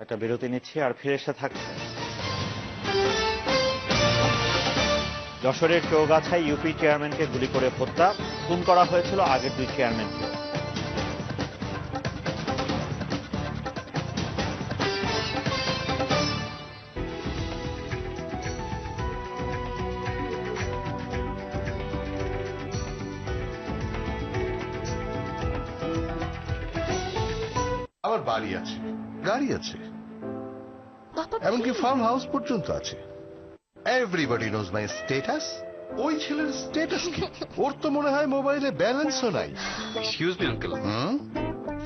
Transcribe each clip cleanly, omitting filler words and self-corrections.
একটা বিরতি নিচ্ছি আর ফিরে এসে থাকছে। যশোরের চৌগাছায় ইউপি চেয়ারম্যানকে গুলি করে হত্যা, খুন করা হয়েছিল আগের দুই চেয়ারম্যানকে। আমার বাড়ি আছে, গাড়ি আছে, এমনকি ফার্ম হাউস পর্যন্ত আছে। এভরিবডি নোজ মাই স্ট্যাটাস। ওই ছেলের স্ট্যাটাস কি? ওর তো মনে হয় মোবাইলে ব্যালেন্সও নাই। এক্সকিউজ মি আঙ্কেল,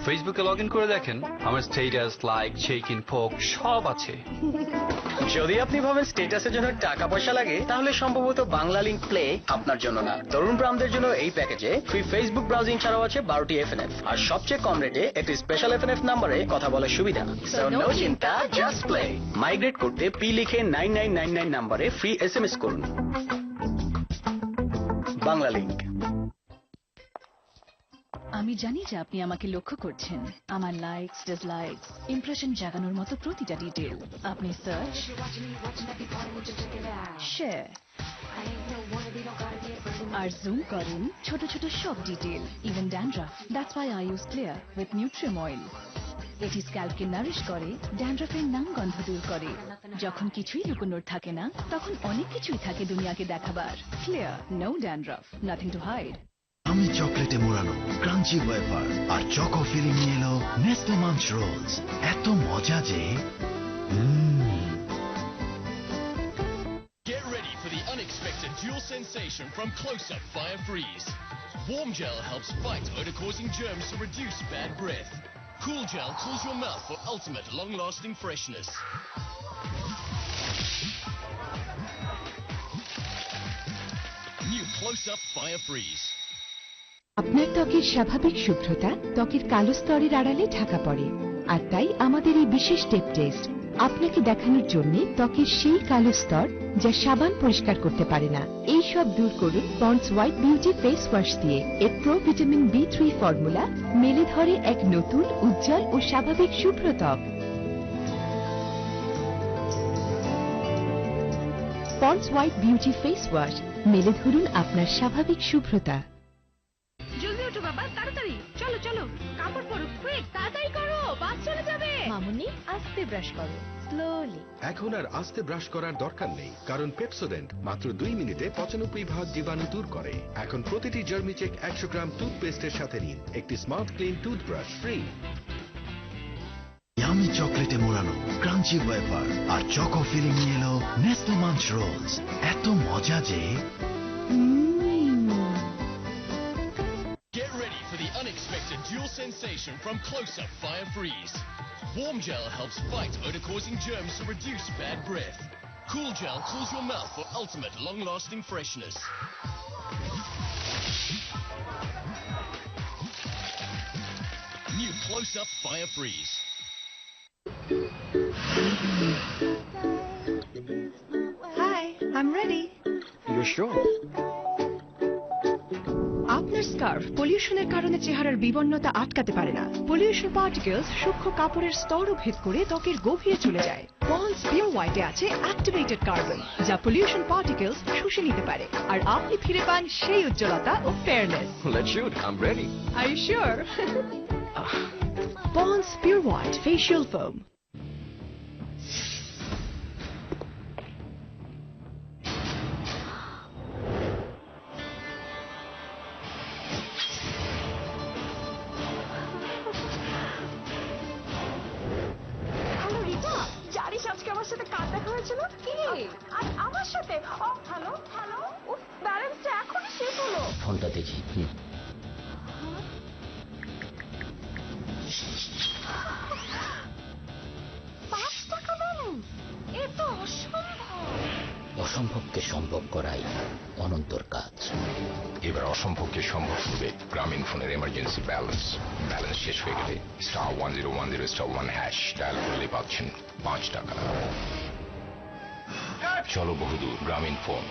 ফেসবুকে লগ ইন করে দেখেন, আমার স্ট্যাটাস, লাইক, চেক ইন, পোক সব আছে। যদি আপনি ভাবেন স্ট্যাটাসের জন্য টাকা পয়সা লাগে, তাহলে সম্ভবত বাংলা লিংক প্লে আপনার জন্য না। তরুণ প্রাণদের জন্য এই প্যাকেজে ফ্রি ফেসবুক ব্রাউজিং ছাড়াও আছে 12টি এফএনএফ, আর সবচেয়ে কম রেটে একটি স্পেশাল এফএনএফ নাম্বারে কথা বলার সুবিধা। সো নো চিন্তা, জাস্ট প্লে। মাইগ্রেট করতে পি লিখে 9999 নাম্বারে ফ্রি এসএমএস করুন। বাংলা লিংক। আমি জানি যে আপনি আমাকে লক্ষ্য করছেন। আমার লাইকস, ডিসলাইকস, ইমপ্রেশন জাগানোর মতো প্রতিটা ডিটেল আপনি সার্চ, শেয়ার আর জুম করেন ছোট ছোট সব detail, even dandruff. That's why I use Clear with Nutrim oil. এটি স্ক্যাল্পকে নারিশ করে, ড্যান্ড্রাফের নাম গন্ধ দূর করে। যখন কিছুই লুকোনোর থাকে না, তখন অনেক কিছুই থাকে দুনিয়াকে দেখাবার। Clear, no dandruff, nothing to hide. আমি চকলেটে মোড়ানো ক্রাঞ্চি ওয়েফার আর চকো ফিলিং নিয়ে এলো নেসলে মাঞ্চ রোলস। এত মজা যে Get ready for the unexpected dual sensation from Close-Up Fire Freeze. Warm gel helps fight odor-causing germs to reduce bad breath. Cool gel cools your mouth for ultimate long-lasting freshness. New Close-Up Fire Freeze. আপনার ত্বকের স্বাভাবিক শুভ্রতা ত্বকের কালো স্তরের আড়ালে ঢাকা পড়ে, আর তাই আমাদের এই বিশেষ টেপ টেস্ট আপনাকে দেখানোর জন্য ত্বকের সেই কালো স্তর যা সাবান পরিষ্কার করতে পারে না। এই সব দূর করুন Pond's white beauty face wash দিয়ে। এর প্রো ভিটামিন B3 ফর্মুলা মেলে ধরে এক নতুন, উজ্জ্বল ও স্বাভাবিক শুভ্র ত্বক। Pond's white beauty face wash, মেলে ধরুন আপনার স্বাভাবিক শুভ্রতা। জলদি ওঠো বাবা, তাড়াতাড়ি চলো চলো, কাপড় পরো, কুইক, তাড়াতাড়ি করো, বাস চলে যাবে। মামুনি, আস্তে ব্রাশ করো, স্লোলি। এখন আর আস্তে ব্রাশ করার দরকার নেই, কারণ পেপসোডেন্ট মাত্র 2 মিনিটে 95% জীবাণু দূর করে। এখন প্রতিটি জার্মি চেক 100 গ্রাম টুথপেস্টের সাথে নিন, একটি স্মার্ট ক্লিন টুথব্রাশ ফ্রি। আমি চকলেটে মোড়ানো ক্রাঞ্চি ওয়েফার আর চকো ফিলিং নিয়ে এলো নেসলে মাঞ্চ রোলস। এত মজা যে Get ready for the unexpected dual sensation from Close-Up Fire Freeze. Warm gel helps fight odor-causing germs to reduce bad breath. Cool gel cools your mouth for ultimate long-lasting freshness. New Close-Up Fire Freeze. Hi, I'm ready. You're sure? আপনার scarf পলিউশনের কারণে চেহারার বিবর্ণতা আটকাতে পারে না। Pollution particles সূক্ষ্ম কাপড়ের স্তরও ভেদ করে ত্বকের গভীরে চলে যায়। পন্ডস পিওর হোয়াইটে আছে অ্যাক্টিভেটেড কার্বন, যা পলিউশন পার্টিকেলস শুষে নিতে পারে, আর আপনি ফিরে পান সেই উজ্জ্বলতা ও fairness. Let's shoot. I'm ready. Are you sure? Pond's Pure White Facial Foam. Hello Rita, জানিস আজকে আমার সাথে কার দেখা হয়েছিল? কি? আর আমার সাথে? হ্যালো হ্যালো, উফ, ব্যালেন্সটা এখনই শেষ হলো। ফোনটা দেখি। 5 টাকা ব্যালেন্স, এ তো অসম্ভব। অসম্ভবকে সম্ভব করাই অনন্তর কাজ। এবার অসম্ভবকে সম্ভব করবে গ্রামীণ ফোনের এমার্জেন্সি ব্যালেন্স। ব্যালেন্স শেষ হয়ে গেলে *1010*1# ডায়াল করলে পাচ্ছেন 5 টাকা। চলো বহুদূর, গ্রামীণ ফোন।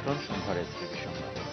আমন্ত্রণ সংবাদ টেলিভিশন।